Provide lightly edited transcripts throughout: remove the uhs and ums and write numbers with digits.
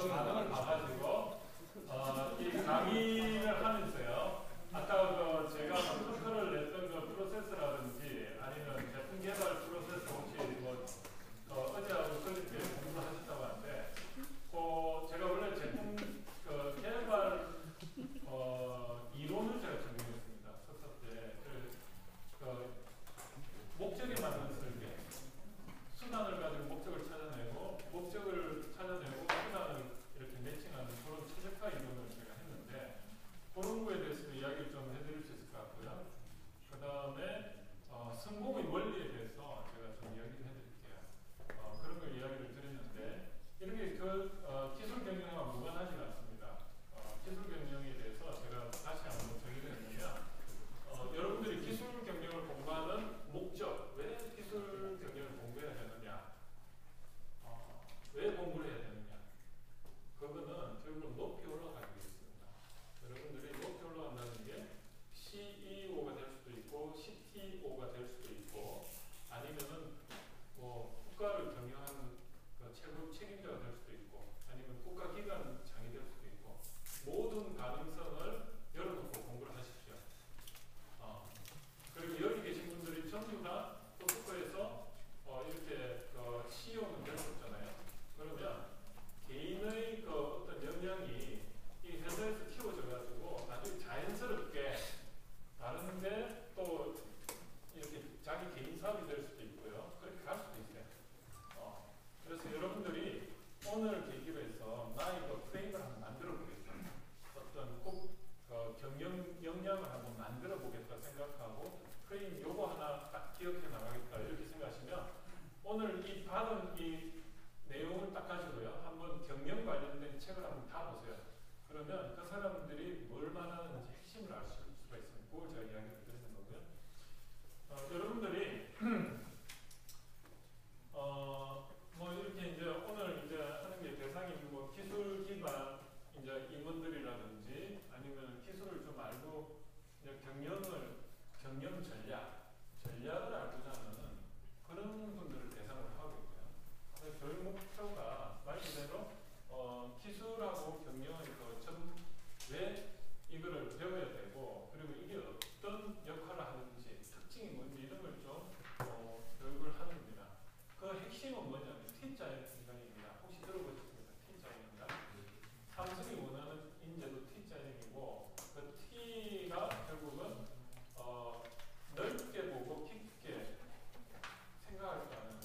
그 반응을 봐가지고 이 강의를 하면서요. 아까 그 제가 토크를 냈던 그 프로세스라든지 아니면 제품 개발 프로세스 혹시 뭐 어제하고 그저께 공부를 하셨다고 하는데 제가 원래 제품 개발 이론을 제가 전공했습니다. 석사 때. 목적에 맞는 설계. 수단을 가지고 목적을 찾아내고 수단을 이렇게 매칭하는 그런 최적화 이론을 제가 했는데 그런 거에 대해서도 이야기를 좀 해드릴 수 있을 것 같고요. 그 다음에 성공의 원리에 대해서 제가 좀 이야기를 해드릴게요. 그런 걸 이야기를 드렸는데 이런 게 기술 경영과 무관하지 않습니다. 기술 경영에 대해서 제가 다시 한번 정의를 했냐면 여러분들이 기술 경영을 공부하는 목적, 왜 기술 경영을 공부해야 되느냐, 왜 공부를 해야 되느냐, 그거는 결국 높이 올라가기 위해서입니다. 여러분들이 높이 올라간다는 게 CEO가 될 수도 있고 CTO가 될 수도 있고 아니면은 뭐 국가를 경영하는 최고 책임자가 될 수도 있고 아니면 국가기관장이 될 수도 있고 모든 가능성을 열어놓고 공부를 하십시오. 그리고 여기 계신 분들이 전부 다 국가에서 이렇게 CEO는 될 수 없잖아요. 그러면 개인의 어떤 역량이 이 회사에서 키워져가지고 나중에 자연스럽게 다른데 또 이렇게 자기 개인 사업이 될 수도 있고요. 그렇게 갈 수도 있어요. 그래서 여러분들이 오늘 계기로 해서 나의 프레임을 한번 만들어 보겠다. 어떤 경영 역량을 한번 만들어 보겠다 생각하고 프레임 요거 하나 딱 기억해 나가겠다 이렇게 생각하시면 오늘 이 받은 이 내용을 딱 가지고요. 한번 경영 관련된 책을 한번 다 보세요. 그러면 그 사람들이 뭘 말하는지 핵심을 알 수가 있습니다. 그걸 제가 이야기를 드리는 거고요. 여러분들이 뭐 이렇게 이제 오늘 이제 하는 게 대상이 뭐 기술 기반 이제 임원들이라든지 아니면 기술을 좀 알고 이제 경영 전략을 알고자 하는 그런 분들을 대상으로 하고 있고요. 교육 목표가 말 그대로 기술하고 경영의 왜 이거를 배워야 되고 그리고 이게 어떤 역할을 하는지 특징이 뭔지 이런 걸 좀 교육을 하는 겁니다. 그 핵심은 뭐냐면 T자의 인간입니다. 혹시 들어보셨습니까? T자입니다. 삼성이 원하는 인재도 T자형이고 그 T가 결국은 넓게 보고 깊게 생각할 줄 아는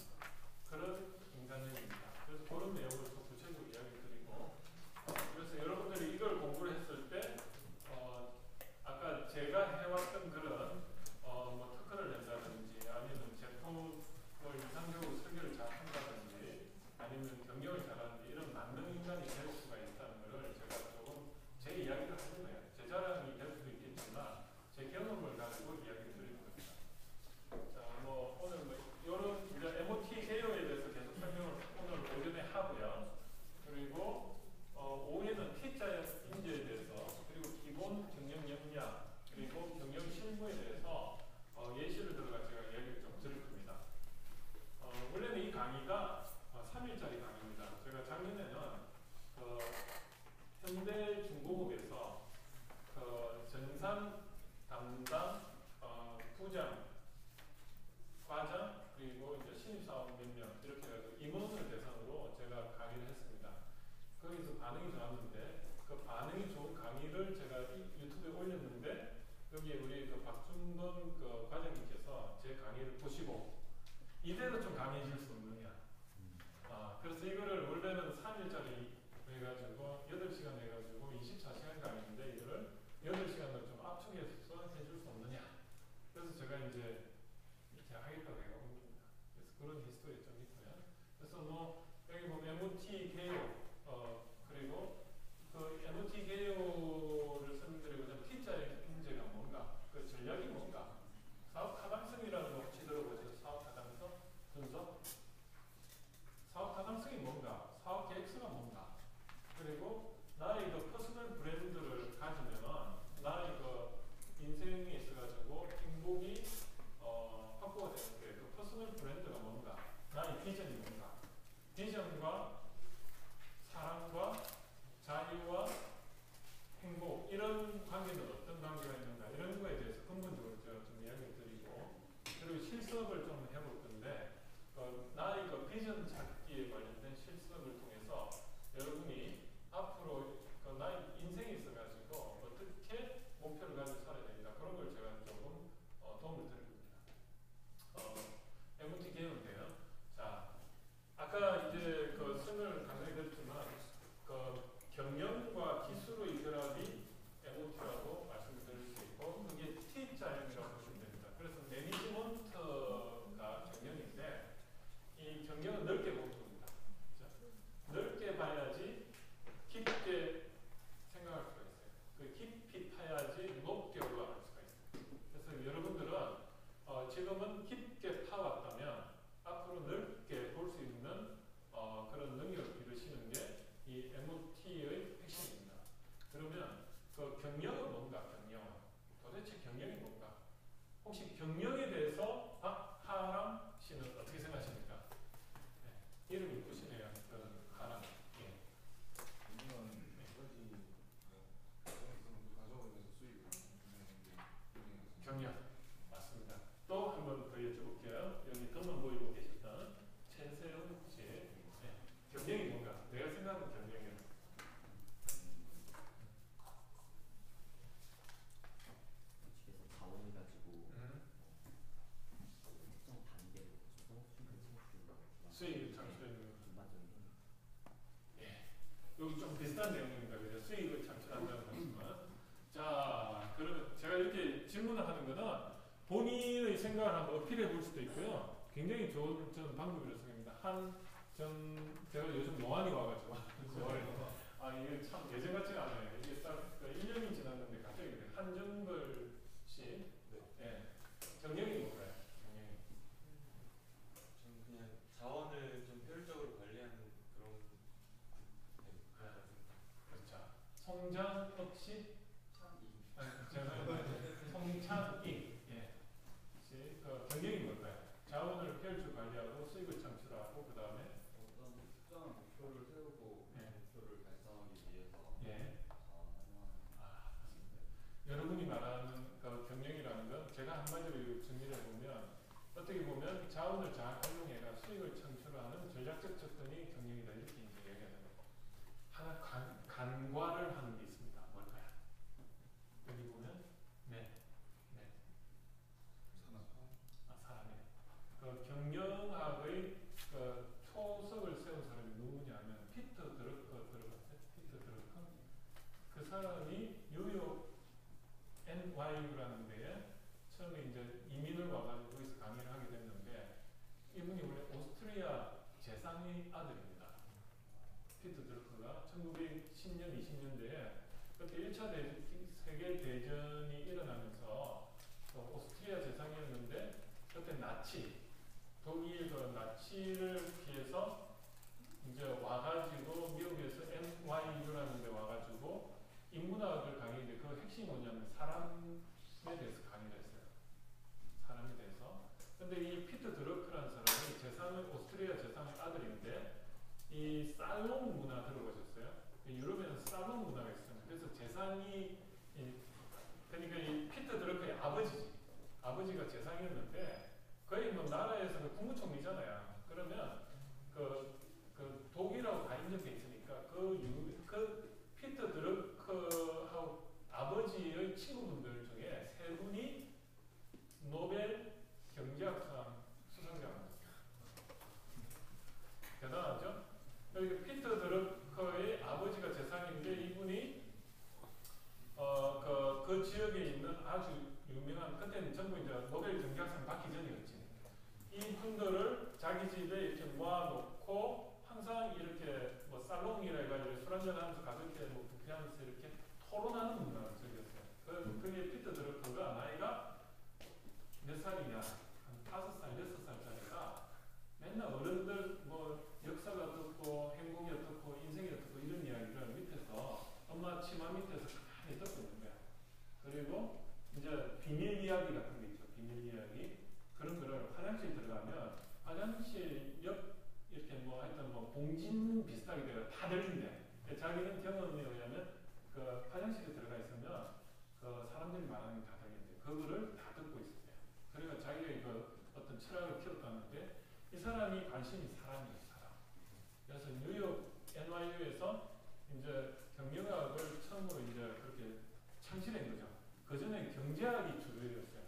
그런 인간형입니다. 그래서 그런 내용을 좀 구체적으로 이야기 드리고 그래서 여러분들이 이걸 공부를 했을 때 아까 제가 해왔던 그런 뭐 특허를 낸다든지 아니면 제품을 이상적으로 설계를 잘 한다든지 아니면 경영을 잘하는지 이런 만능 인간이 될 수가 있다는 것을 제가 조금 제 이야기를 하는 거예요. 제 자랑이 될 수도 있겠지만 제 경험을 가지고 이야기를 드리는 겁니다. 자, 뭐 오늘 뭐 이런 이제 MOT 개요에 대해서 계속 설명을 오늘 오전에 하고요. 그리고 오후에는 T자의 인재에 대해서 그리고 기본 경영 역량 그리고 경영 실무에 대해서 예시를 들어가 제가 이야기를 좀 드릴 겁니다. 원래는 이 강의가 3일짜리 강의입니다. 제가 작년에는 현대중공업에서 전산 담당 부장, 과장, 그리고 이제 신입사원 몇 명 이렇게 해서 임원을 대상으로 제가 강의를 했습니다. 거기서 반응이 좋았는데 그 반응이 좋은 강의를 제가 유튜브에 올렸는데 여기 우리 박준범 과장님께서 제 강의를 보시고 이대로 좀 강의해 줄 수 없느냐. 그래서 이거를 원래는 3일짜리 해가지고 8시간 해가지고 24시간 강의인데 이거를 8시간을 좀 압축해서 해줄 수 없느냐. 그래서 제가 이제 이렇게 하겠다고 해가 온 겁니다. 그래서 그런 히스토리 좀 있고요. 그래서 뭐 여기 보면 MOT 개요 그리고 그 MOT 개요를 설명드리고자 T자의 문제가 뭔가 그 전략이 뭔가 사업 타당성이라는 거 혹시 들어보세요? 사업 타당성? 분석? 사업 타당성이 뭔가? 사업 계획서가 뭔가? 그리고 나의 퍼스널 브랜드를 가지면은 나의 인생에 있어가지고 행복이 확보가 되는데 그 퍼스널 브랜드가 뭔가? 나의 비전이 뭔가? 비전과 사랑과 좀 비슷한 내용입니다. 그죠? 수익을 창출한다는 것이지만. 자, 그러면 제가 이렇게 질문을 하는 거는 본인의 생각을 한번 어필해 볼 수도 있고요. 굉장히 좋은 저는 방법이라고 생각합니다. 제가 요즘 노안이 와가지고 이게 참 예전 같지가 않아요. 이게 딱 1년이 지났는데 갑자기 그래요. 한정글 씨, 예, 경영이 뭘까요? 경영이. 저는 그냥 자원을 좀 효율적으로 관리하는 그런 그렇죠. 송장업 씨, 송창익, 예, 경영이 뭘까요? 자원을 효율적으로 관리하고 수익을 창출하고 그 다음에 어떤 특정한 목표를 세우고 그 예. 목표를 달성하기 위해서 예. 맞습니다. 여러분이 말하는 그 경영이라는 건 제가 한마디로 정리를 해보면 어떻게 보면 자원을 잘 활용해가 수익을 창출하는 전략적 접근이 경영이다 이렇게 이제 얘기하는 거고 하나 간과를 하는 게 있습니다. 뭘까요? 여기 보면 사람이에요. 그 경영학의 그 초석을 세운 사람이 누구냐면 피터 드러커 들어봤어요? 피터 드러커? 그 사람이 뉴욕 NYU라는 데에 처음에 이제 이민을 와가지고 거기서 강의를 하게 됐는데 이분이 원래 오스트리아 재상의 아들입니다. 피터 드러커가 1910년, 20년대에 그때 1차 세계대전이 일어나면서 오스트리아 재상이었는데 그때 독일 그 나치를 피해서 이제 와가지고 미국에서 NYU라는 데 와가지고 인문학을 강의했는데 그 핵심이 뭐냐면 사람에 대해서 강의를 했어요. 사람에 대해서. 근데 이 피터 드러크라는 사람이 오스트리아 재상의 아들인데 이 살롱 문화 들어보셨어요? 유럽에는 살롱 문화가 있습니다. 그래서 그러니까 이 피터 드러크의 아버지가 재상이었는데 거의 뭐 나라에서 국무총리잖아요. 그러면 그 독일하고 다 인접해 있으니까 그 피터 드러크하고 아버지의 친구분들 중에 세 분이 노벨 경제학상 수상자입니다. 대단하죠? 그러니까 피터 드러커의 아버지가 재상인데 이분이 그 지역에 있는 아주 유명한 그때는 전부 이제 노벨 경제학상 받기 전이었지. 이 분들을 자기 집에 이렇게 모아놓고 항상 이렇게 뭐 살롱이라 해가지고 술 한잔하면서 가볍게 뭐 부페하면서 이렇게 토론하는 문화를 즐겼어요. 그게 피터 드러커가 나이가 몇 살이냐? 한 5살, 6살짜리가 맨날 어른들 뭐 역사가 어떻고 행복이 어떻고 인생이 어떻고 이런 이야기를 밑에서 엄마 치마 밑에서 가만히 듣고 있는 거야. 그리고 이제 비밀 이야기 같은 게 있죠. 비밀 이야기. 그런 거를 화장실 들어가면 화장실 옆 이렇게 뭐 하여튼 뭐 봉진 비슷하게 돼요. 다 들린대. 자기는 경험에 의하면 그 화장실에 들어가 있으면 그 사람들이 말하는 게 다 들린대. 그거를 다 듣고 있었대요. 그러니까 자기가 그 어떤 철학을 키웠다는데 이 사람이 관심이 사람이에요. 사람. 그래서 뉴욕 NYU에서 이제 경영학을 처음으로 이제 그렇게 창실한 거죠. 그 전에 경제학이 주류였어요.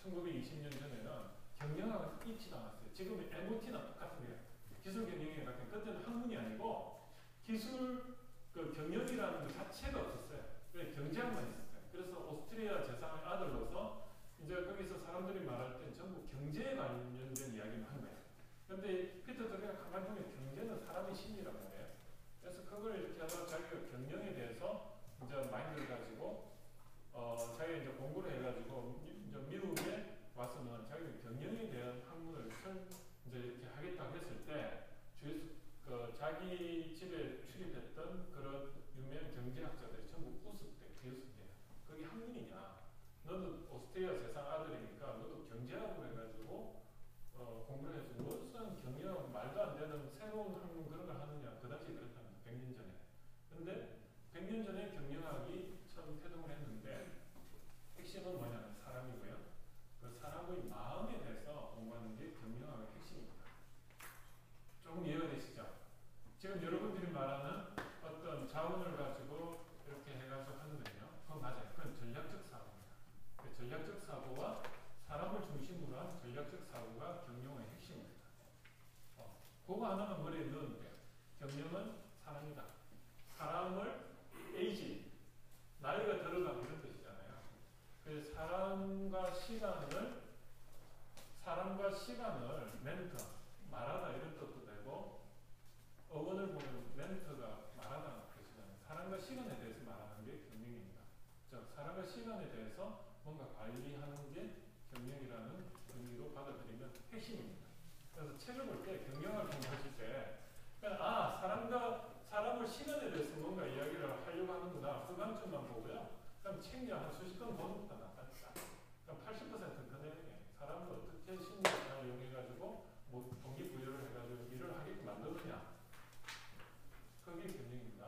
1920년 전에는 경영학은 있지도 않았어요. 지금 MIT나 똑같은 거예요. 기술 경영에 같은 그때는 학문이 아니고 기술 그 경영이라는 것 자체가 없었어요. 그냥 경제학만 있었어요. 그래서 오스트리아 재상의 아들로서 이제 거기서 사람들이 말할 땐 전부 경제에 관련된 이야기만 한 거예요. 근데 피터 드러커가 가만히 보면 경제는 사람의 심리란 말이에요. 그래서 그걸 이렇게 하다가 자기가 경영에 대해서 이제 마인드를 가지고 자기가 이제 공부를 해가지고 이제 미국에 와서는 자기가 경영에 대한 학문을 이제 이렇게 하겠다고 했을 때 자기 집에 출입했던 그런 유명한 경제학자들이 전부 웃었대요. 비웃었대요. 그게 학문이냐? 너도 오스트리아 재상 아들이니까 너도 경제학을 해가지고 공부를 해서 무슨 경영 말도 안 되는 새로운 학문 그런 걸 하느냐. 그 당시에 그랬답니다. 100년 전에. 근데 100년 전에 경영학이 처음 태동을 했는데 핵심은 뭐냐면 사람이고요. 그 사람의 마음에 대해서 공부하는 게 경영학의 핵심입니다. 조금 이해가 되시죠? 지금 여러분들이 말하는 어떤 자원을 가지고 이렇게 해가지고 하는 거예요. 그건 맞아요. 그건 전략적 사고입니다. 그 전략적 사고와 사람을 중심으로 한 전략적 사고가 경영의 핵심입니다. 그거 하나만 머리에 넣으면 돼요. 경영은 사람이다. 시간을 멘트, 말하다 이런 뜻도 되고 어원을 보면 멘트가 말하다는 뜻이잖아요. 사람과 시간에 대해서 말하는 게 경영입니다. 즉 사람과 시간에 대해서 뭔가 관리하는 게 경영이라는 의미로 받아들이면 핵심입니다. 그래서 책을 볼 때 경영을 공부하실 때 사람을 시간에 대해서 뭔가 이야기를 하려고 하는구나 그 관점만 보고요. 그럼 책이 한 수십 권 보는 것도 낫다니까. 그럼 80%는 그 내용이에요. 사람을 어떻게 심리를 이용해가지고 뭐 동기부여를 해가지고 일을 하게끔 만드느냐. 그게 경영입니다.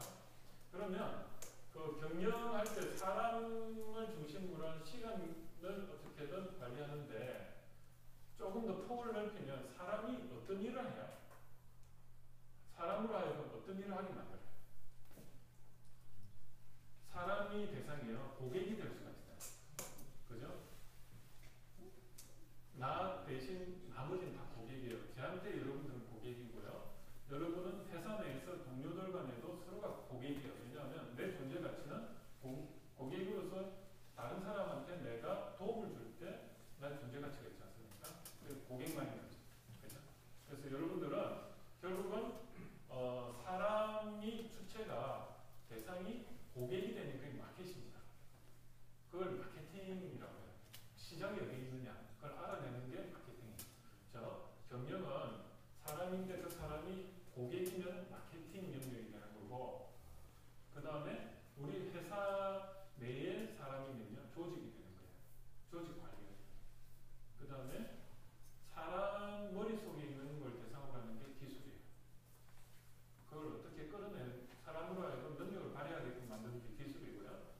그러면 그 경영할 때 사람을 중심으로 한 시간을 어떻게든 관리하는데 조금 더 폭을 넓히면 사람이 어떤 일을 해요? 사람으로 하여금 어떤 일을 하게 만들어요? 사람이 대상이에요. 고객이 될 수가 있어요. 그죠? 나 대신 나머지는 다 고객이에요. 저한테 여러분들은 고객이고요. 여러분은 회사 내에서 동료들 간에도 서로가 고객이에요. 왜냐하면 내 존재 가치는 고객으로서 다른 사람한테 내가 도움을 줄 때 난 존재 가치가 있지 않습니까? 고객만이 되죠. 그죠? 그래서 여러분들은 결국은 사람이 주체가 대상이 고객이 되는 게 마케팅입니다. 그걸 마케팅이라고 해요. 시장이 어디 있느냐 그걸 알아내는 게 마케팅이에요. 경영은 사람인데 그 사람이 고객이면 마케팅 영역이 되는 거고 그 다음에 우리 회사 내에 사람이면요 조직이 되는 거예요. 조직 관리가 되는 거예요. 그 다음에 사람 머릿속에 있는 걸 대상으로 하는 게 기술이에요. 그걸 어떻게 끌어내 사람으로 하여금 능력을 발휘하게끔 만드는 게 기술이고요.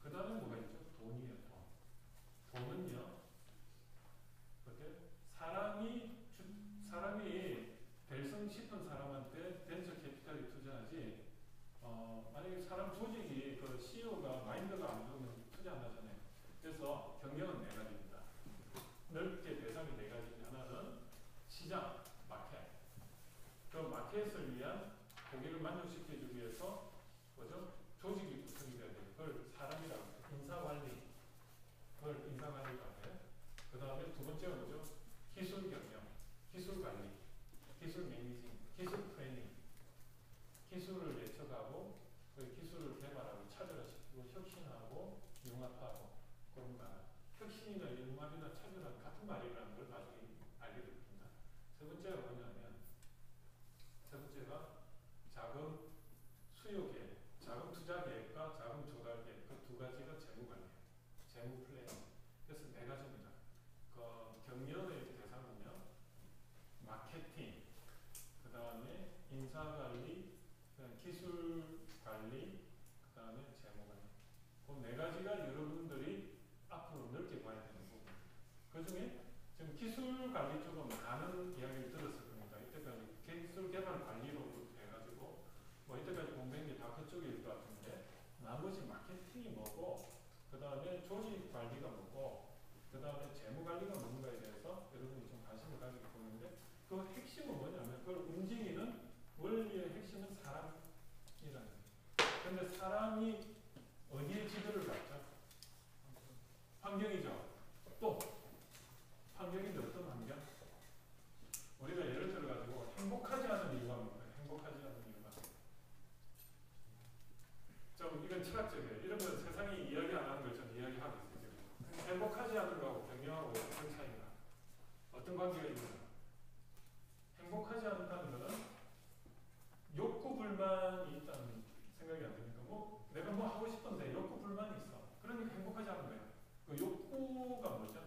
그 다음에 뭐가 있죠? 돈이에요. 돈은요 어때요? 사람이 될성 싶은 사람한테 벤처 캐피탈이 투자하지 만약에 사람 조직이 그 CEO가 마인드가 안 좋으면 투자 안 하잖아요. 그래서 경영은 네 가지입니다. 넓게 대상이 네 가지. 하나는 시장, 마켓. 그 마켓을 위한 고객을 만족시켜주기 위해서 뭐죠? 조직이 구성이 돼야 돼요. 그걸 사람이라고 해요. 인사관리. 그걸 인사관리라고 해요. 그 다음에 두 번째가 뭐죠? 기술 경영, 기술 관리, 기술 매니징, 기술 트레이닝. 기술을 예측하고 그 기술을 개발하고 차별화시키고 혁신하고 융합하고 그런 거. 혁신이나 융합이나 차별화 같은 말이라는 걸 나중에 알게 됩니다. 세 번째가 뭐냐면 세 번째가 자금 수요 계획, 자금 투자 계획과 자금 조달 계획 그 두 가지가 재무 관리예요. 재무 플래닝. 그래서 네 가지입니다. 그 경영의 대상은요 마케팅, 그 다음에 인사 관리, 기술 관리, 그 다음에 재무 관리. 그 네 가지가 여러분들이 앞으로 넓게 봐야 되는 부분. 그 중에 지금 기술 관리 쪽은 많은 이야기를 들었을 겁니다. 이때까지 기술 개발 관리로 해가지고 뭐 이때까지 공부한 게 다 그쪽일 것 같은데 나머지 마케팅이 뭐고 그 다음에 조직 관리가 뭐고 그 다음에 재무 관리가 뭔가에 대해서 여러분이 좀 관심을 가지고 보는데 그 핵심은 뭐냐면 그걸 움직이는 원리의 핵심은 사람이라는 거예요. 그런데 사람이 어디에 지배를 받죠? 환경이죠. 또 환경인데 어떤 환경? 우리가 예를 들어가지고 행복하지 않은 이유가 뭡니까? 행복하지 않은 이유가 좀 이건 철학적이에요. 이런 건 세상이 이야기 안 하는 걸 저는 이야기하고 있어요. 행복하지 않은 거하고 경영하고 어떤 차이가 어떤 관계가 있는가? 행복하지 않다는 것은 욕구 불만이 있다는 생각이 안 듭니까? 뭐 내가 뭐 하고 싶은데 욕구 불만이 있어. 그러니까 행복하지 않은 거예요. 그 욕구가 뭐죠?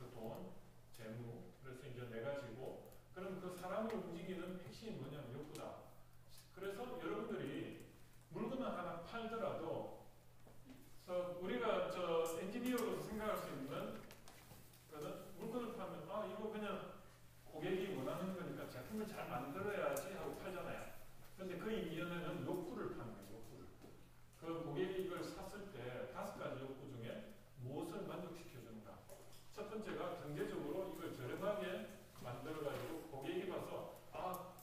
그 돈, 재무, 그래서 이제 네 가지고, 그럼 그 사람을 움직이는 핵심이 뭐냐면 욕구다. 그래서 여러분들이 물건을 하나 팔더라도, 우리가 저 엔지니어로서 생각할 수 있는 거는 물건을 팔면 이거 그냥 고객이 원하는 거니까 제품을 잘 만들어야지 하고 팔잖아요. 근데 그 이면에는 욕구를 파는 거예요. 욕구를. 그 고객이 이걸 샀을 때 5가지 욕구 중에 무엇을 만족시켜주는가. 첫 번째가 경제적으로 이걸 저렴하게 만들어가지고 고객이 봐서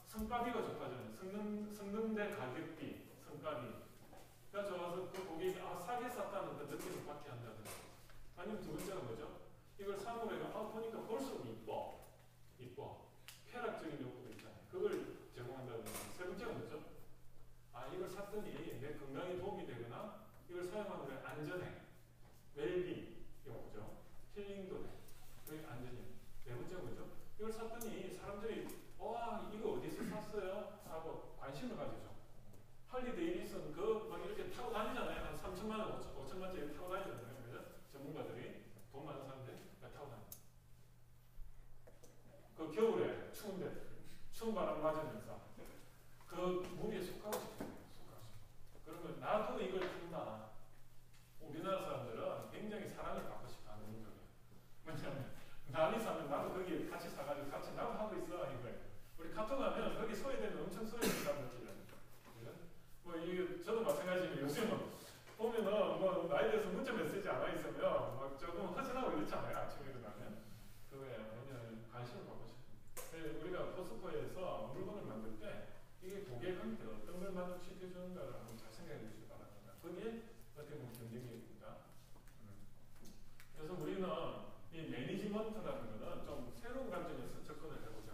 성가비가 좋다잖아요. 성능대 가격비, 성가비가 좋아서 그 고객이 싸게 샀다는 그 느낌을 받게 한다든지. 아니면 두 번째가 뭐죠? 이걸 사고 내가 보니까 볼수록 이뻐. 쾌락적인 욕구도 있잖아요. 그걸 제공한다든지. 세 번째가 뭐죠? 이걸 샀더니 내 건강에 도움이 되거나 이걸 사용하는 게 안전해. 웰빙 욕구죠. 힐링도 돼. 그게 안전해. 네 번째가 뭐죠? 이걸 샀더니 사람들이 이거 어디서 샀어요? 하고 관심을 가지죠. 할리 데이비슨 막 이렇게 타고 다니잖아요. 한 3천만 원, 5천만짜리 타고 다니잖아요. 그죠? 전문가들이 돈 많은 사람들이 타고 다니죠. 그 겨울에 추운데 추운 바람 맞으면서 그 무리에 속하고 싶어요. 그러면 나도 이걸 탄다. 우리나라 사람들은 굉장히 사랑을 받고 싶어하는 민족이에요. 왜냐하면 남이 사면 나도 거기에 같이 사가지고 같이 나도 하고 있어 이거예요. 우리 카톡 하면 거기 소외되는 엄청 소외되는 사람들이에요. 뭐 이게 저도 마찬가지지만 요즘은 보면은 뭐 나이 들어서 문자 메시지 안 와 있으면 막 조금 허전하고 이렇잖아요. 아침에 일어나면 그거예요. 왜냐하면 관심을 받고 싶어요. 우리가 포스코에서 물건을 만들 때 이게 고객한테 어떤 걸 만족시켜주는가를 한번 잘 생각해 주시기 바랍니다. 그게 어떻게 보면 경쟁력입니다. 그래서 우리는 이 매니지먼트라는 것은 좀 새로운 관점에서 접근을 해보자.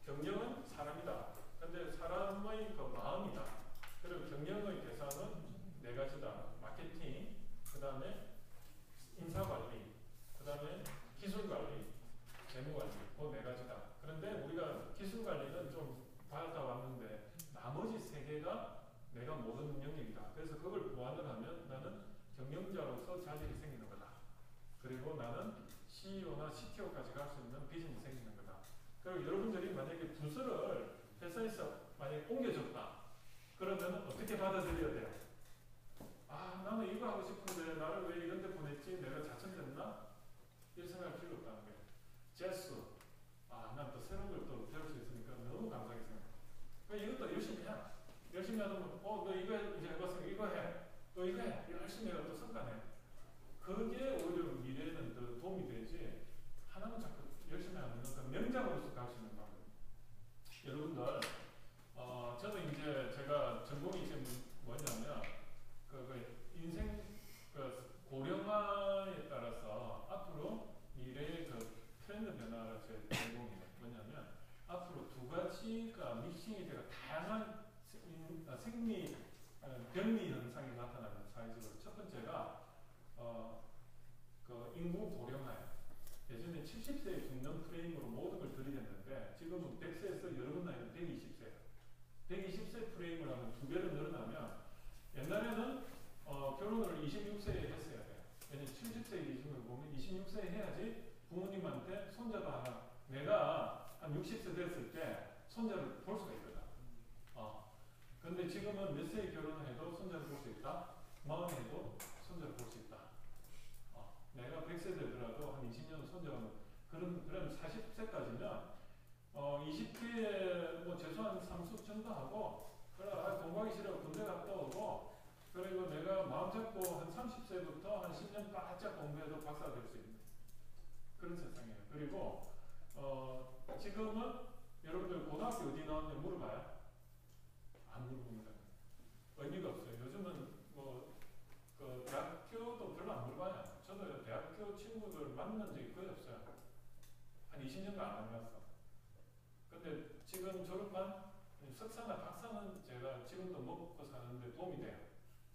경영은 사람이다. 근데 사람의 그 마음이다. 그리고 경영의 대상은 네 가지다. 마케팅, 그 다음에 인사관리, 그 다음에 기술관리, 재무관리, 그 네 가지다. 그런데 우리가 기술관리는 좀 받아왔는데 나머지 세 개가 내가 모르는 영역이다. 그래서 그걸 보완을 하면 나는 경영자로서 자질이 생기는 거다. 그리고 나는 CEO나 CTO까지 갈 수 있는 비전이 생기는 거다. 그리고 여러분들이 만약에 부서를 회사에서 만약에 옮겨줬다. 그러면 어떻게 받아들여야 돼요? 나는 이거 하고 싶은데 나를 왜 이런 데 보냈지? 내가 자천됐나? 이런 생각할 필요 없다는 거예요. 재수. 난 또 새로운 걸 또 배울 수 있으니까 너무 감사하게 생각해요. 이것도 열심히 해. 열심히 하면 너 이거 이제 해봤으니까 이거 해. 또 이거 해. 열심히 해가 또 성과내. 그게 오히려 미래에는 더 도움이 되지. 하나만 자꾸 열심히 하면 그 명장으로서 갈 수 있는 방법. 여러분들, 저도 이제 제가 전공이 지금 뭐냐면 인생 고령화에 따라서 앞으로 미래의 트렌드 변화가 제 전공이에요. 뭐냐면 앞으로 두 가지가 믹싱이 되고 다양한 생리 병리 현상이 나타나는 사회적으로 첫 번째가 인구 고령화예요. 예전에 70세에 죽는 프레임으로 모든 걸 들이댔는데 지금은 100세에서 여러분 나이는 120세예요. 120세 프레임을 하면 2배로 늘어나면 옛날에는 결혼을 26세에 했어야 돼요. 왜냐면 70세에 계시는 걸 보면 26세에 해야지 부모님한테 손자도 하나, 내가 한 60세 됐을 때 손자를 볼 수가 있거든. 근데 지금은 몇 세에 결혼을 해도 손자를 볼 수 있다? 40에 해도 손자를 볼 수 있다. 내가 100세 되더라도 한 20년 손자가 그럼 40세까지면 20대에 최소한 삼수 정도 하고 공부하기 싫어 군대 갔다 오고 그리고 내가 마음 잡고 한 30세부터 한 10년 바짝 공부해도 박사가 될 수 있는 그런 세상이에요. 그리고 지금은 여러분들 고등학교 어디 나왔냐 물어봐요? 안 물어봅니다. 의미가 없어요. 요즘은 대학교도 별로 안 물어봐요. 저도 대학교 친구들 만난 적이 거의 없어요. 한 20년도 안 만났어. 근데 지금 졸업한 석사나 박사는 제가 지금도 먹고 사는데 도움이 돼요.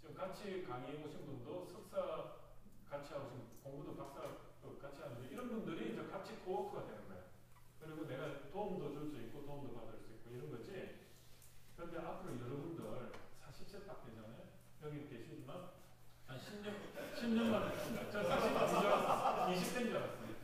지금 같이 강의해 오신 분도 석사 같이 하신 공부도 박사도 같이 하는데 이런 분들이 이제 같이 코워크가 되는 거예요. 그리고 내가 도움도 줄 수 있고 도움도 받을 수 있고 이런 거지. 그런데 앞으로 여러분들 40세 딱 되잖아요. 여기 계시지만 한 10년만 저 40인 줄 알았어요. 20대인 줄 알았어요.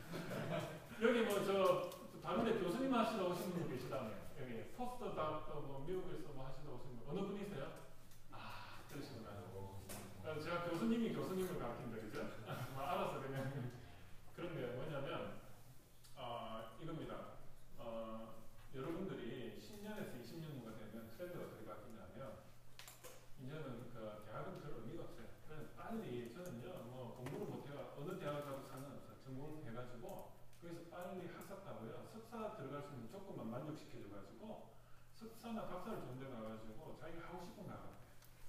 제공해가지고 거기서 빨리 학사하고요. 석사 들어갈 수 있는 조건만 만족시켜줘가지고 석사나 박사를 전대 가가지고 자기가 하고 싶은 거 하면 돼.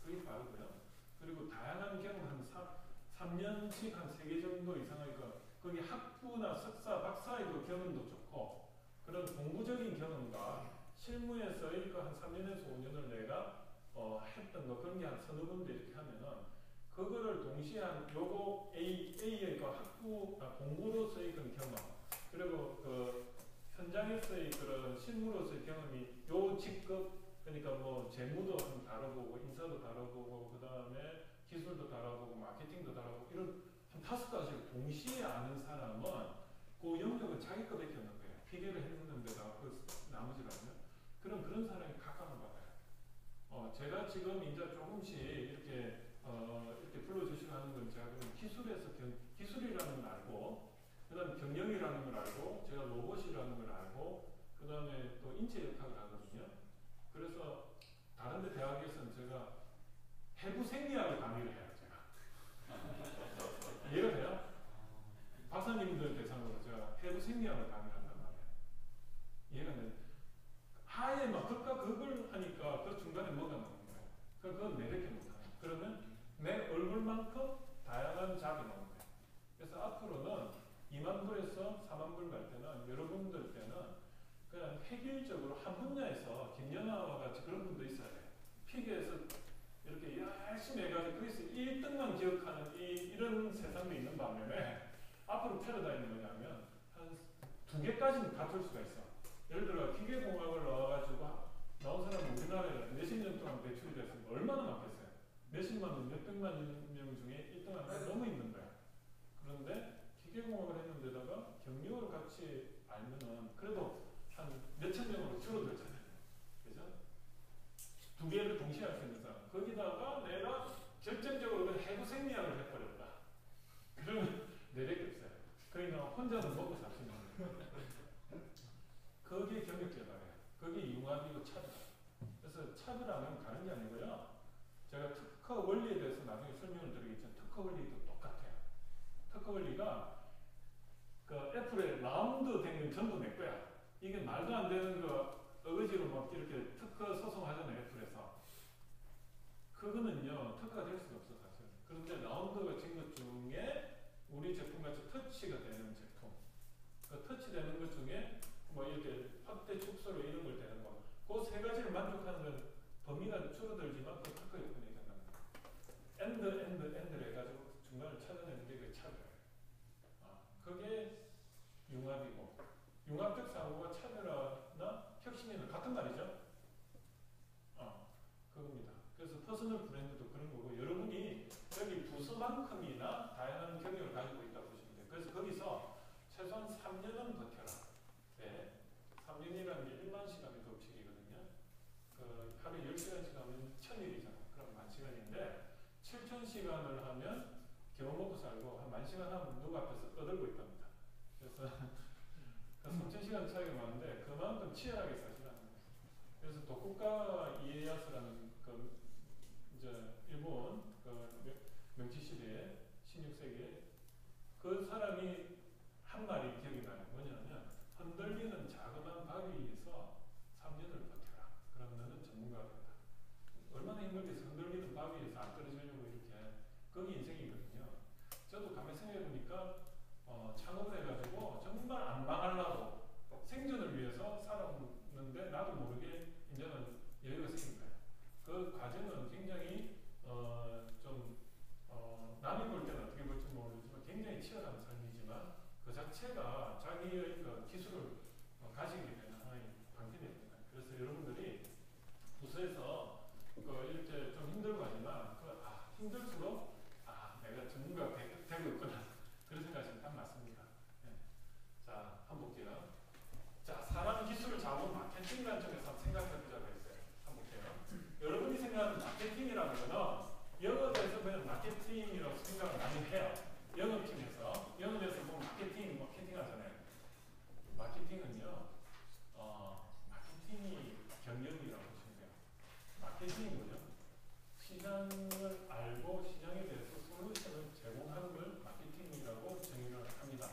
그게 빠르고요. 그리고 다양한 경험 한 3년씩 한 3개 정도 이상하니까 거기 학부나 석사, 박사의 그 경험도 좋고 그런 공부적인 경험과 실무에서의 그 한 3년에서 5년을 내가 했던 거 그런 게 한 서너 군데 이렇게 하면은 그거를 동시에 한 요거 A의 그 공부로서의 그런 경험 그리고 그 현장에서의 그런 실무로서의 경험이 요 직급 그러니까 뭐 재무도 좀 다뤄보고 인사도 다뤄보고 그 다음에 기술도 다뤄보고 마케팅도 다뤄보고 이런 한 5가지를 동시에 아는 사람은 그 영역은 자기 거밖에 없는 거예요. 필요를 했는 데다가 그 나머지라면 그런 사람이 각광을 받아요. 제가 지금 이제 조금씩 이렇게 이렇게 불러주시고 하는 건 제가 기술에서 기술이라는 걸 알고 그 다음에 경영이라는 걸 알고 제가 로봇이라는 걸 알고 그 다음에 또 인체 역학을 하거든요. 그래서 다른 데 대학에서는 제가 해부 생리학을 강의를 해요. 제가 이해가 돼요? 박사님들 대상으로 제가 해부 생리학을 강의를 한단 말이에요. 이해가 돼요? 아예 막 극과 극을 하니까 그 중간에 뭐가 나오는 거예요. 그건 내밖에 못하는 거예요. 그러면 내 얼굴만큼 다양한 잡이 나오는 거예요. 그래서 앞으로는 2만 불에서 4만 불 갈 때는 여러분들 때는 그냥 획일적으로 한 분야에서 김연아와 같이 그런 분도 있어야 돼요. 피계에서 이렇게 열심히 해가지고 거기서 1등만 기억하는 이런 세상도 있는 반면에 앞으로 패러다임이 뭐냐면 한 2개까지는 갖출 수가 있어. 예를 들어 기계공학을 넣어가지고 나온 사람은 우리나라에 몇십 년 동안 배출이 됐으면 얼마나 많겠어요. 몇십만 원, 몇백만 명 중에 1등 하는 게 너무 있는 거야. 그런데 기계공학을 했는데다가 경영을 같이 알면은 그래도 한 몇천 명으로 줄어들잖아요. 그죠? 2개를 동시에 할 수 있는 사람. 거기다가 내가 결정적으로 그 해부 생리학을 해버렸다. 그러면 내밖에 없어요. 그러니까 혼자는 먹고 살 수 있는 거예요. 그게 경력 개발이에요. 그게 융합이고 차별. 그래서 차별하면 다른 게 아니고요. 제가 특허 원리에 대해서 나중에 설명을 드리겠지만 특허 원리도 똑같아요. 특허 원리가 그 애플에 라운드 된 건 전부 내 거야. 이게 말도 안 되는 거 어거지로 막 이렇게 특허 소송하잖아요. 애플에서. 그거는요. 특허가 될 수가 없어 사실. 그런데 라운드가 진 것 중에 우리 제품같이 터치가 되는 제품. 그 터치되는 것 중에 뭐 이렇게 확대 축소로 이런 걸 되는 거. 그 3가지를 만족하는 건 범위가 줄어들지만 그 특허 요건이 된다는 거예요. 엔드를 해가지고 중간을 찾아내는 게 그 차별이에요. 그게 융합이고 융합적 사고가 차별화나 혁신이나 같은 말이죠. 그겁니다. 그래서 퍼스널 브랜드도 그런 거고 여러분이 여기 부서만큼이나 다양한 경력을 가지고 있다고 보시면 돼요. 그래서 거기서 최소한 3년은 버텨라. 네. 3년이라는 게 1만 시간의 법칙이거든요. 그 하루에 10시간씩 하면 1000일이잖아요. 그럼 10,000시간인데 7,000시간을 하면 겨우 먹고 살고 한 10,000시간 하면 누구 앞에서 떠들고 있답니다. 그래서 3,000시간 차이가 많은데 그만큼 치열하게 사시라는 거예요. 그래서 도쿠가와 이에야스라는 그 이제 일본 그 명치 시대에 16세기에 그 사람이 한 말이 기억이 나요. 뭐냐면 흔들리는 자그마한 바위 위에서 3년을 버텨라. 그럼 너는 전문가가 된다. 얼마나 힘들겠어. 흔들리는 바위 위에서 안 떨어지려고 이렇게. 그게 인생이거든요. 저도 가만히 생각해보니까 창업을 해가지고 정말 안 망하려고 생존을 위해서 살았는데 나도 모르게 이제는 여유가 생긴 거예요. 그 과정은 굉장히 남이 볼 때는 어떻게 볼지 모르지만 굉장히 치열한 삶이지만 그 자체가 자기의 그 기술을 가지게 되는 하나의 방편입니다. 그래서 여러분들이 부서에서 이렇게 좀 힘들고 하지만 힘들수록 내가 전문가가 되고 있구나 그런 생각이 딱 맞습니다. 네. 자, 한번 볼게요. 자, 사람 기술을 잡은 마케팅 관점에서 한번 생각해보자고 했어요. 한번 볼게요. 여러분이 생각하는 마케팅이라는 거는 영업에서 그냥 마케팅이라고 생각을 많이 해요. 영업팀에서 보면 마케팅 하잖아요. 마케팅은요, 마케팅이 경영이라고 보시면 돼요. 마케팅이 뭐죠? 시장을 알고 시장에 대해서 솔루션을 제공하는 걸 마케팅이라고 정의를 합니다.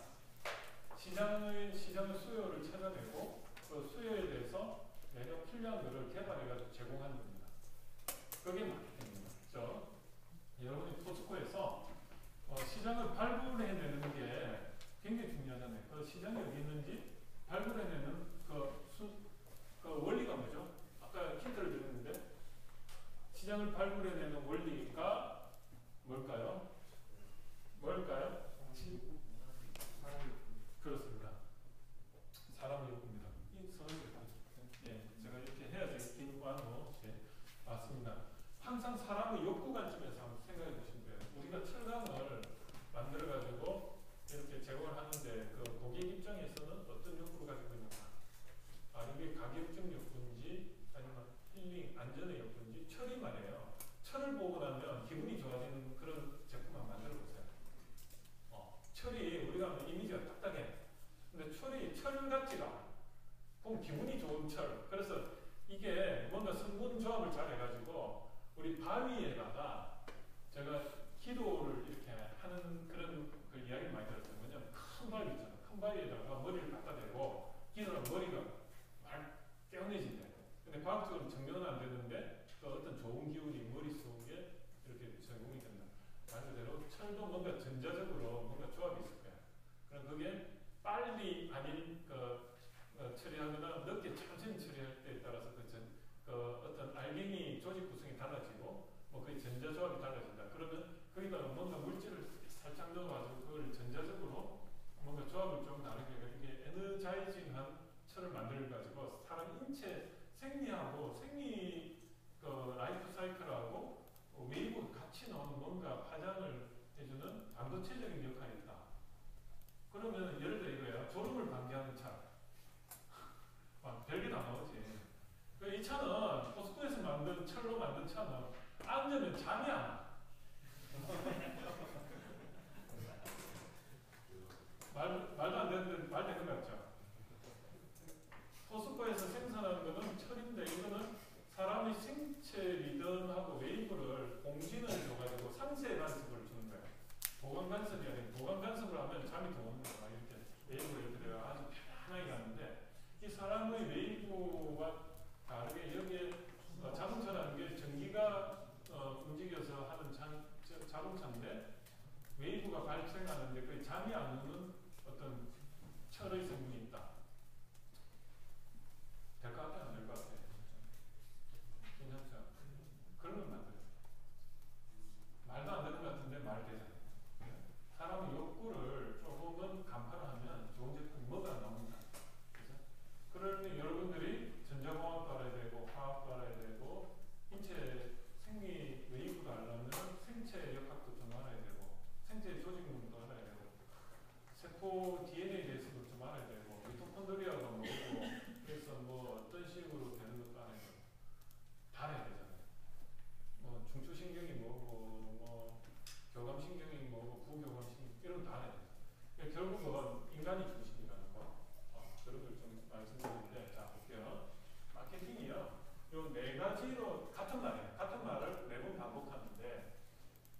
전자적으로 뭔가 조합이 있을 거야. 그럼 그게 빨리 아닌 처리하거나 늦게 천천히 처리할 때에 따라서 그 어떤 알갱이 조직 구성이 달라지고 뭐 그 전자 조합이 달라진다. 그러면 거기다가 뭔가 물질을 살짝 넣어가지고 그걸 전자적으로 뭔가 조합을 좀 다르게 이게 에너자이징한 철을 만들어가지고 사람 인체 생리하고 라이프 사이클하고 웨이브 같이 나오는 뭔가 파장을 해주는 반도체적인 역할이 있다. 그러면 예를 들어 이거예요. 졸음을 방지하는 차. 별게 다 나오지. 이 차는 포스코에서 만든 철로 만든 차는 앉으면 잠이 안 와. 말도 안 되는데 말 되는 거 같죠? 포스코에서 생산하는 거는 철인데 이거는 사람의 생체 리듬하고 웨이브를 공진을 줘가지고 상세 간섭을 주는 거예요. 보강 간섭이 아니고 보강 간섭을 하면 잠이 더 오는 거야. 이렇게 웨이브가 이렇게 내가 아주 편안하게 가는데 이 사람의 웨이브와 다르게 여기에 자동차라는 게 전기가 움직여서 하는 자동차인데 웨이브가 발생하는데 거의 잠이 안 오는 어떤 철의 성분이 있다. 될 것 같아? 안 될 것 같아? 괜찮죠? 그런 건 만들어요. 말도 안 되는 것 같은데 말 되잖아요. 사람의 욕구를 조금은 간파를 하면 좋은 제품이 뭐가 나옵니다. 그죠? 그러면 여러분들이 전자공학도 알아야 되고 화학도 알아야 되고 인체 생리 웨이브도 알려면 생체 역학도 좀 알아야 되고 생체 조직문도 알아야 되고 세포 DNA에 대해서도 좀 알아야 되고 미토콘드리아가 뭐고 그래서 뭐 어떤 식으로 되는 것도 알아야 되고 다 알아야 되잖아요. 뭐 중추신경이 뭐고 뭐 교감신경이 뭐고 부교감신경 이런 거 다 알아야 돼요. 그러니까 결국은 인간이 중심이라는 거 그런 걸 좀 말씀드리는데 자 볼게요. 마케팅이요. 요 네 가지로 같은 말이에요. 같은 말을 매번 반복하는데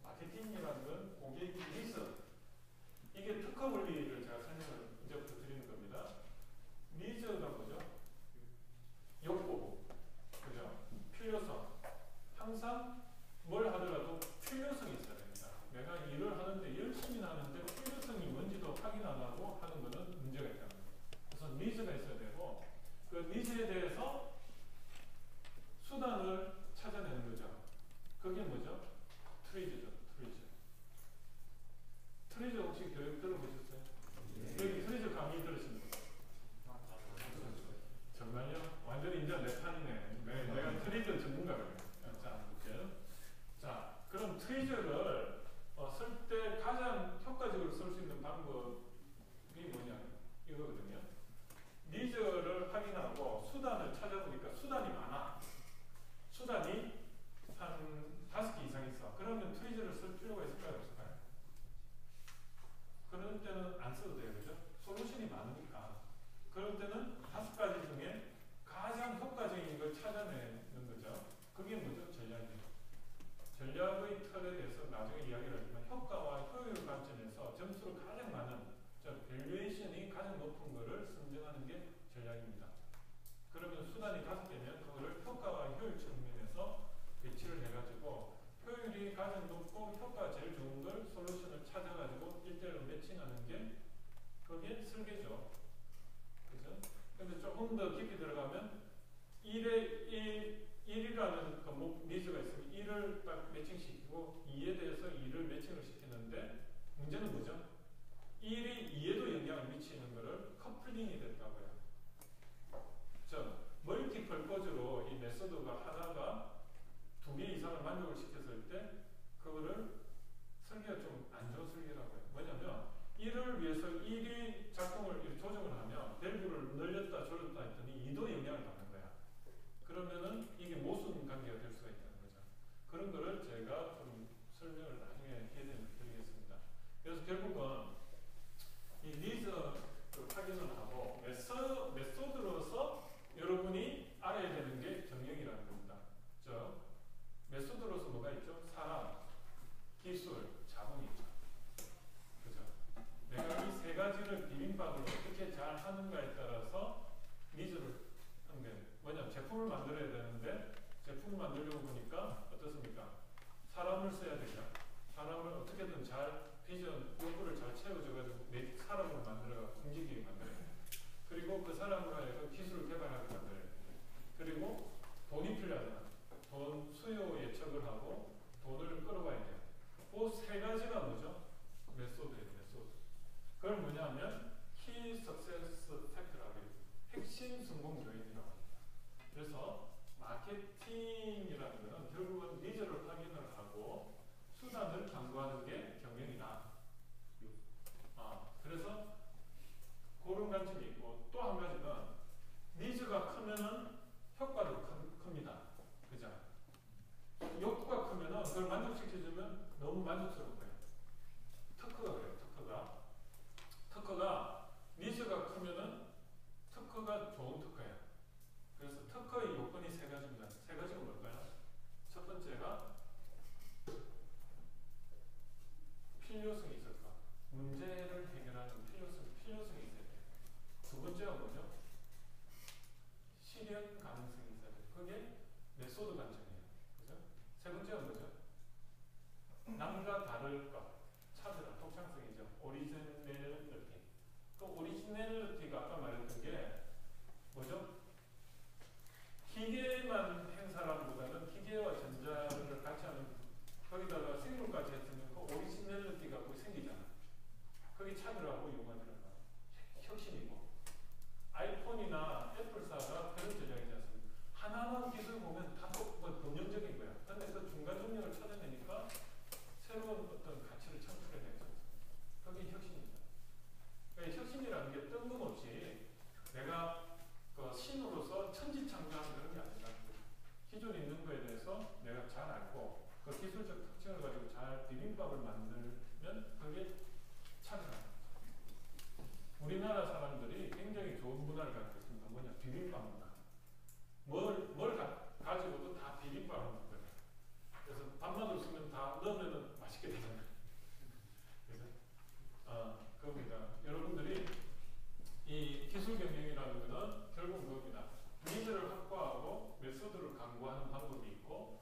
마케팅이라는 건 고객 니즈 이게 특허 원리를 제가 설명을 이제부터 드리는 겁니다. 니즈가 뭐죠? 욕구, 그죠? 필요성. 항상 뭘 하더라도 필요성이 있어야 됩니다. 내가 일을 하는데 열심히 하는데 필요성이 뭔지도 확인 안 하고 하는 것은 문제가 있다는 거예요. 그래서 니즈가 있어야 되고 그 니즈에 대해서 수단을 찾아내는 거죠. 그게 뭐죠? 트리즈죠. 트리즈 혹시 교육 들어보셨어요? 여기 트리즈 강의 들으신 분? 정말요? 완전히 이제 내 판이네. 내가 트리즈 전문가거든요. 자, 볼게요. 자, 그럼 트리즈를 쓸 때 가장 효과적으로 쓸 수 있는 방법이 뭐냐? 이거거든요. 니즈를 확인하고 수단을 찾아보니까 수단이 많아. 수단이 한 5개 이상 있어. 그러면 트리즈를 쓸 필요가 있을까요? 없을까요? 그런 때는 안 써도 돼요. 그죠? 솔루션이 많으니까. 그럴 때는 5가지 중에 가장 효과적인 걸 찾아내는 거죠. 그게 뭐죠? 전략이에요. 전략의 틀에 대해서 나중에 이야기를 하지만 효과와 효율 관점에서 점수를 가장 많은 밸류에이션이 가장 높은 거를 선정하는 게 전략입니다. 그러면 수단이 5개면 그거를 효과와 효율 측면에서 배치를 해가지고 효율이 가장 높고 효과가 제일 좋은 걸 솔루션을 찾아가지고 1대1로 매칭하는 게 그게 설계죠. 그죠? 근데 조금 더 깊이 들어가면 1이라는 그 니즈가 있으면 1을 딱 매칭시키고 2에 대해서 2를 매칭을 시키는데 문제는 뭐죠? 1이 2에도 영향을 미치는 거를 커플링이 됐다고요. 멀티플 퍼즈로 이 메소드가 하나가 2개 이상을 만족을 시켰을 때 그거를 설계가 좀 안 좋은 설계라고 해요. 뭐냐면 1을 위해서 1이 작동을 조정을 하면 밸브를 늘렸다 줄였다 했더니 요 세 가지가 뭐죠? 메소드예요. 메소드. 그걸 뭐냐면 키 석세스 팩터라고 해요. 핵심 성공 요인이라고 합니다. 그래서 마케팅이라는 것은 결국은 니즈를 확인을 하고 수단을 강구하는 게 경영이다. 그래서 그런 관점이 있고, 또 한 가지는 니즈가 크면은 효과도 큽니다. 그죠? 욕구가 크면은 그걸 만족시켜주면 너무 만족스러운 거예요. 특허가 그래요. 특허가 니즈가 크면은 특허가 좋은 특허예요. 그래서 특허의 요건이 세 가지입니다. 세 가지가 뭘까요? 첫 번째가 필요성이 있을 것. 문제를 해결하는 필요성이 있어야 돼요. 두 번째가 뭐죠? 실현 가능성이 있어야 돼요. 그게 메소드 관점이에요. 그죠? 세 번째가 뭐죠? 남과 다를 것. 찾으라. 독창성이죠. 오리지널리티. 그 오리지널리티가 아까 말했던 게 뭐죠? 기계만 행사라기보다는 기계와 전자를 같이 하는, 거기다가 생물까지 했으면 그 오리지널리티가 거기 생기잖아. 거기 찾으라고 요구하는 거. 혁신이고. 아이폰이나 애플사가 그런 전략이지 않습니까? 하나만 기술 보면 다 범용적인 거야. 근데 그 중간 정력을 찾아내니까 새로운 어떤 가치를 창출해낼 수 있어요. 그게 혁신입니다. 그러니까 혁신이라는 게 뜬금없이 내가 그 신으로서 천지창조하는 그런 게 아니라 기존에 있는 거에 대해서 내가 잘 알고 그 기술적 특징을 가지고 잘 비빔밥을 만들면 그게 창조합니다. 우리나라 사람들이 굉장히 좋은 문화를 갖고 있습니다. 뭐냐? 비빔밥 문화. 뭘 가지고도 다 비빔밥을 먹는 거예요. 그래서 밥맛을 쓰면 다 넣으면 맛있게 되잖아요. 그래서 그겁니다. 여러분들이 이 기술 경영이라는 것은 결국 그겁니다. 니즈를 확보하고 메소드를 강구하는 방법이 있고,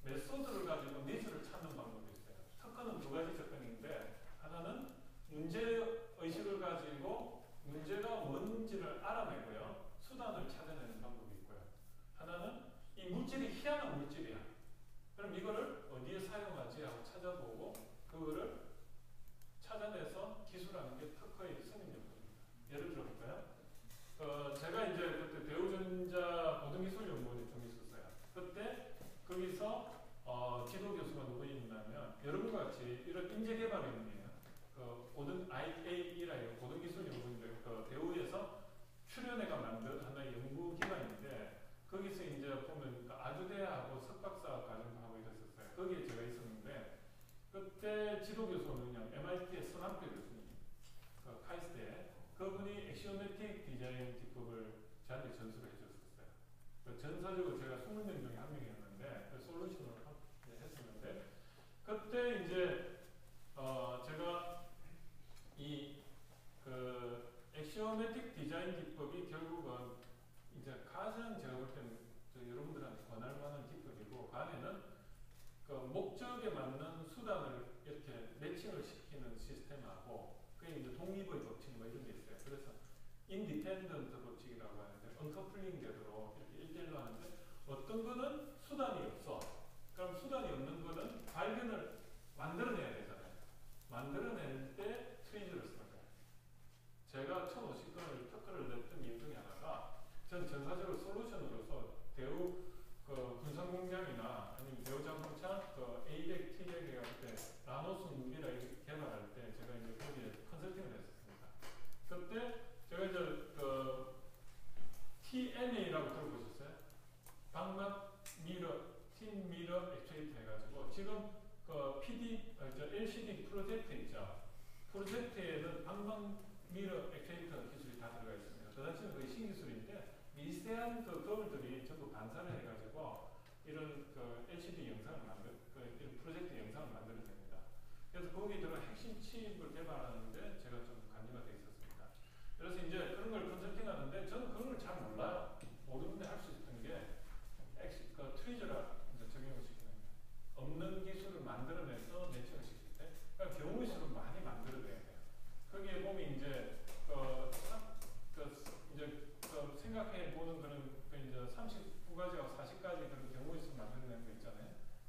메소드를 가지고 니즈를 찾는 방법이 있어요. 특허는 두 가지 접근인데, 하나는 문제의식을 가지고 문제가 뭔지를 알아내고요, 수단을 찾아내는 방법이 있고요. 하나는 이 물질이 희한한 물질이야. 그럼 이거를 어디에 사용하지 하고 찾아보고 그거를 찾아내서 기술하는 게 특허의 승인 요건입니다. 예를 들어볼까요? 제가 이제 그때 대우전자 고등기술연구원에 좀 있었어요. 그때 거기서 지도 교수가 누구 있냐면 여러분과 같이 이런 인재개발위원회예요. IAE라요. 고등기술연구원인데 그 대우에서 출연회가 만든 하나의 연구기관인데, 거기서 이제 보면 아주대하고 석박사 과정도 하고 이랬었어요. 거기에 제가 있었는데, 그때 지도 교수는 그냥 MIT의 서남표 교수님, 카이스트에 그분이 액시오매틱 디자인 기법을 저한테 전수를 해줬었어요. 전사적으로 제가 20명 중에 한 명이었는데, 그 솔루션을 했었는데, 그때 이제 제가 액시오매틱 디자인 기법이 결국은 이제 가장 제가 볼 때는 여러분들한테 권할 만한 기법이고, 그 안에는 그 목적에 맞는 수단을 이렇게 매칭을 시키는 시스템하고, 그게 이제 독립의 법칙 뭐 이런 게 있어요. 그래서 인디펜던트 법칙이라고 하는데, 언커플링 되도록 이렇게 1대1로 하는데, 어떤 거는 수단이 없어. 그럼 수단이 없는 거는 발견을 만들어내야 되잖아요. 만들어낼 때 트리즈를 쓰는 거예요. 제가 1050건을 특허를 냈던 이유 중에 하나가, 전 전사적으로 솔루션으로서 대우 군산공장이나 아니면 대우자동차 A100, T100에 갈 때 라노스 무기라 개발할 때 제가 이제 거기에 컨설팅을 했었습니다. 그때 제가 이제 TMA라고 들어보셨어요? 방막 미러, 팀 미러 액추에이터 해가지고 지금 LCD 프로젝트 있죠. 프로젝트에는 방막 미러 액추에이터 기술이 다 들어가 있습니다. 그 당시는 거의 신기술인데, 미세한 거울들이 전부 반사를 해가지고 이런 LCD 영상을 이런 프로젝트 영상을 만들어냅니다. 그래서 거기에 들어간 핵심 칩을 개발하는데 제가 좀 관여가 되어 있었습니다. 그래서 이제 그런 걸 컨설팅하는데, 저는 그런 걸 잘 몰라요. 모르는데 할 수 있던 게 트리저라 적용을 시키는 거예요. 없는 기술을 만들어내서 매칭을 시킬 때, 그러니까 경우의식을 많이 만들어내야 돼요. 거기에 보면 이제 생각해 보는 그런 이제 39가지하고 40가지 그런 경우의식을 만들어내는 거 있잖아요.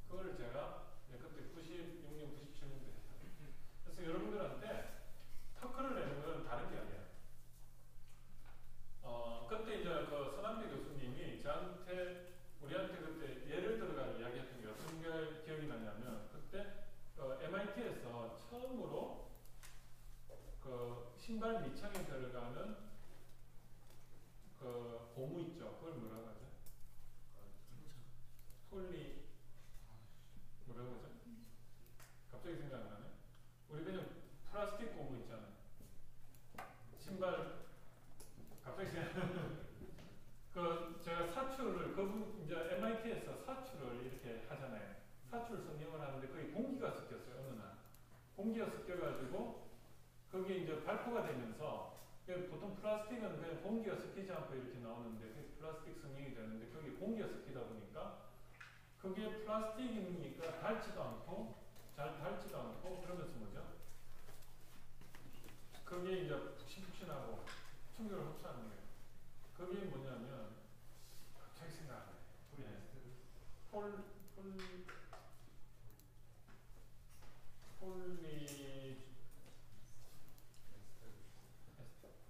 그거를 제가 그때 96년, 97년 신발 밑창에 들어가는 그 고무 있죠. 그걸 뭐라고 하죠? 폴리 뭐라고 하죠? 갑자기 생각 안 나네. 우리 그냥 플라스틱 고무 있잖아요. 신발 갑자기 생각. 그 제가 사출을 그분 이제 MIT에서 사출을 이렇게 하잖아요. 사출 성형을 하는데 거기 공기가 섞였어요. 어느 날 공기가 섞여가지고 거기에 이제 발포가 되면서 보통 플라스틱은 그냥 공기가 섞이지 않고 이렇게 나오는데 그게 플라스틱 성형이 되는데 거기에 공기가 섞이다 보니까 그게 플라스틱이니까 닳지도 않고 잘 닳지도 않고 그러면서 뭐죠? 그게 이제 푹신푹신하고 충격을 흡수하는 거예요. 그게 뭐냐면 갑자기 생각 안 나요. 폴리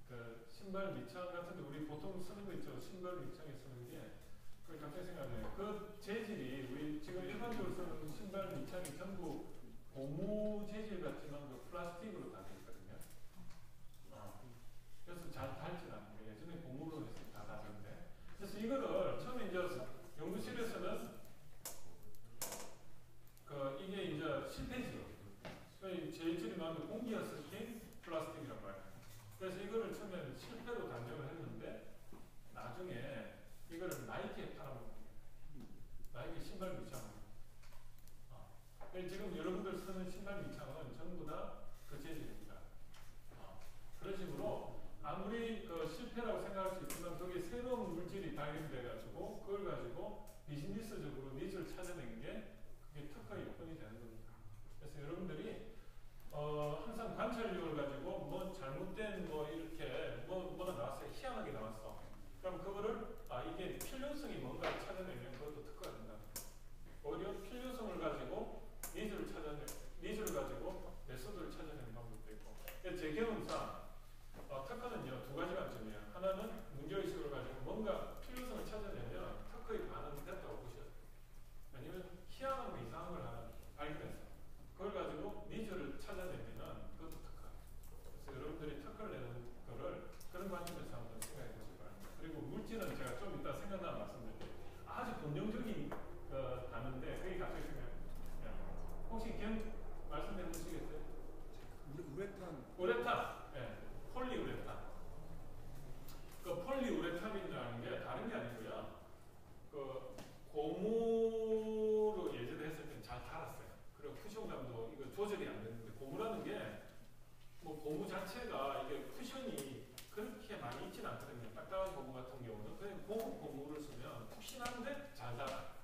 그 신발 밑창 같은데 우리 보통 쓰는 거 있죠. 신발 밑창에 쓰는 게 그 갑자기 생각나요. 그 재질이 우리 지금 일반적으로 쓰는 신발 밑창이 전부 고무 재질 같지만 그 플라스틱으로 다 되어 있거든요. 그래서 잘 닳지 않는 거예요. 예전에 고무로 해서 다 닳는데. 그래서 이거를 처음에 이제 연구실에서는 그 이게 이제 실패지요. 재질이 나오는데 공기가 섞인 플라스틱이란 말이에요. 그래서 이거를 처음에는 실패로 단정을 했는데 나중에 이거를 나이키에 팔아먹는 거예요. 나이키 신발 밑창. 지금 여러분들 쓰는 신발 밑창은 전부 다 그 재질입니다. 그런 식으로 아무리 그 실패라고 생각할 수 있지만 거기에 새로운 물질이 발견돼가지고 그걸 가지고 비즈니스적으로 니즈를 찾아낸 게 그게 특허의 요건이 되는 겁니다. 그래서 여러분들이 항상 관찰력을 가지고 뭐 잘못된 뭐 이렇게 뭐가 나왔어요. 희한하게 나왔어. 그럼 그거를 이게 필요성이 뭔가 찾아내면 그것도 특허가 된다. 오히려 필요성을 가지고 니즈를 가지고 메소드를 찾아내는 방법도 있고. 제 경험상 특허는요 두 가지 관점이에요. 하나는 문제의식을 가지고 뭔가 필요성을 찾아내면 특허의 반응이 됐다고 보셔야 돼요. 왜냐면 희한한 거 이상한 걸 하나 발견해서 그걸 가지고 니즈를 찾아내면은 그것도 특허. 그래서 여러분들이 특허를 내는 거를 그런 관점에서 한번 생각해 보시기 바랍니다. 그리고 물질은 제가 좀 이따 생각나면 말씀드릴게요. 아주 본능적인 단어인데 그게 갑자기 생각나요. 혹시 말씀해 보시겠어요? 우레탄. 네. 폴리우레탄. 그 폴리우레탄이라는 게 다른 게 아니고요. 그 고무로 예전에 했을 때는 잘 달았어요. 그리고 쿠션감도 이거 조절이 안 되는데 고무라는 게 뭐 고무 자체가 이게 쿠션이 그렇게 많이 있지는 않거든요. 딱딱한 고무 같은 경우는 그냥 고무를 쓰면 푹신한데 잘 달아.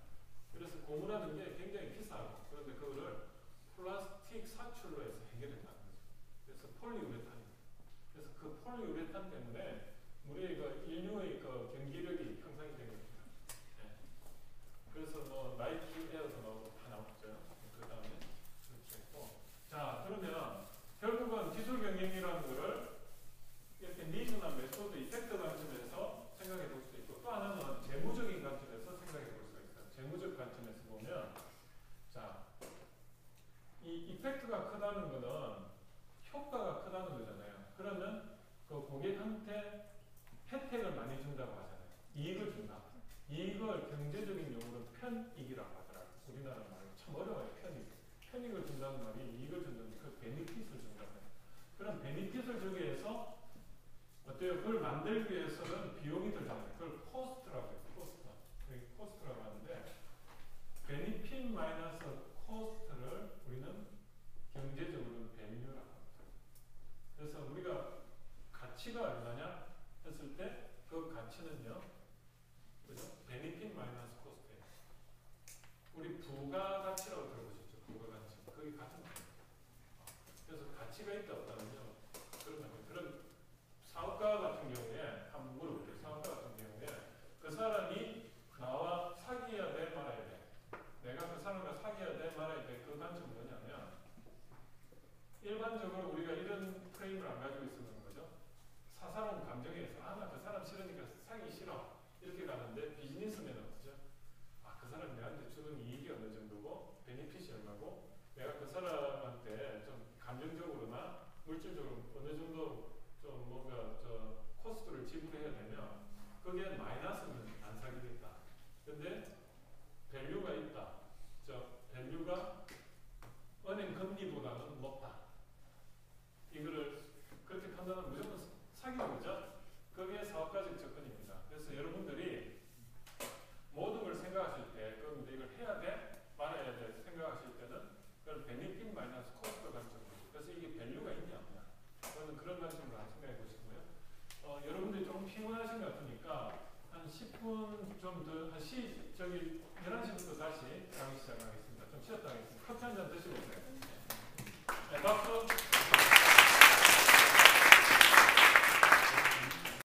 그래서 고무라는 게 굉장히 비싸고 그런데 그거를 플라스틱 사출로 해서 해결했다는 거죠. 그래서 폴리우레탄입니다. 그래서 그 폴리우레탄 때문에 우리의 그 인류의 그 경기력이 형성이 된 겁니다. 네. 그래서 뭐 나이키 에어도 나오고 다 나왔죠. 그 다음에 그렇게 했고. 자, 그러면 결국은 기술 경쟁이라는 거를 이렇게 니즈나 메소드, 이펙트 관점에서 생각해 볼 수도 있고 또 하나는 재무적인 관점에서 생각해 볼 수가 있어요. 재무적 관점에서 보면 자, 이 이펙트가 크다는 거는 효과가 크다는 거잖아요. 그러면 그 고객한테 혜택을 많이 준다고 하잖아요. 이익을 준다. 이익을 경제적인 용어로 편익이라고 하더라고요. 우리나라 말로 참 어려워요. 편익을 준다는 말이 이익을 준다는 그 베니핏을 준다는 거예요. 그럼 베니핏을 주기 위해서 어때요? 그걸 만들기 위해서는 비용이 들잖아요. 그걸 코스트라고 해요. 코스트라고 하는데 베니핏 마이너스 코스트를 우리는 경제적으로는 밸류라고 합니다. 그래서 우리가 가치가 얼마냐 했을 때 그 가치는요, 그죠? 베니핏 마이너스 코스트예요. 우리 부가가치라고 들어보셨죠? 부가가치. 그게 같은 거예요. 그래서 가치가 있다 없다면요, 그런 사업가 같은 경우에 한번 물어볼게요. 사업가 같은 경우에 그 사람이 나와 사귀어야 돼 말아야 돼. 내가 그 사람과 사귀어야 돼 말아야 돼. 그 관점은 뭐냐면 일반적으로 우리가 이런 프레임을 안 가지고 있었는 거죠. 사사로운 감정에서 나 그 사람 싫으니까 사기 싫어 이렇게 가는데 비즈니스맨은 어떠죠? 그 사람이 내한테 주는 이익이 어느 정도고 베니핏이 얼마고 내가 그 사람한테 좀 감정적으로나 물질적으로 어느 정도 좀 뭔가 저 코스트를 지불해야 되면 그게 마이너스는 안 사기겠다. 근데 밸류가 있다. 저 밸류가 은행 금리보다는 높다. 이거를 그렇게 판단하면 무조건 사기는 거죠. 그게 사업가적 접근입니다. 그래서 여러분들이 모든 걸 생각하실 때, 그럼 이걸 해야 돼? 말아야 돼? 생각하실 때는 그걸 베니핏 마이너스 코스트 관점으로. 그래서 이게 밸류가 있냐 없냐. 저는 그런 관점으로 생각해 보시고요. 여러분들이 좀 피곤하신 것 같으니까 한 10분 좀 더, 저기 11시부터 다시 강의 시작하겠습니다. 좀 쉬었다 하겠습니다. 커피 한 잔 드시고 오세요. 네, 박수!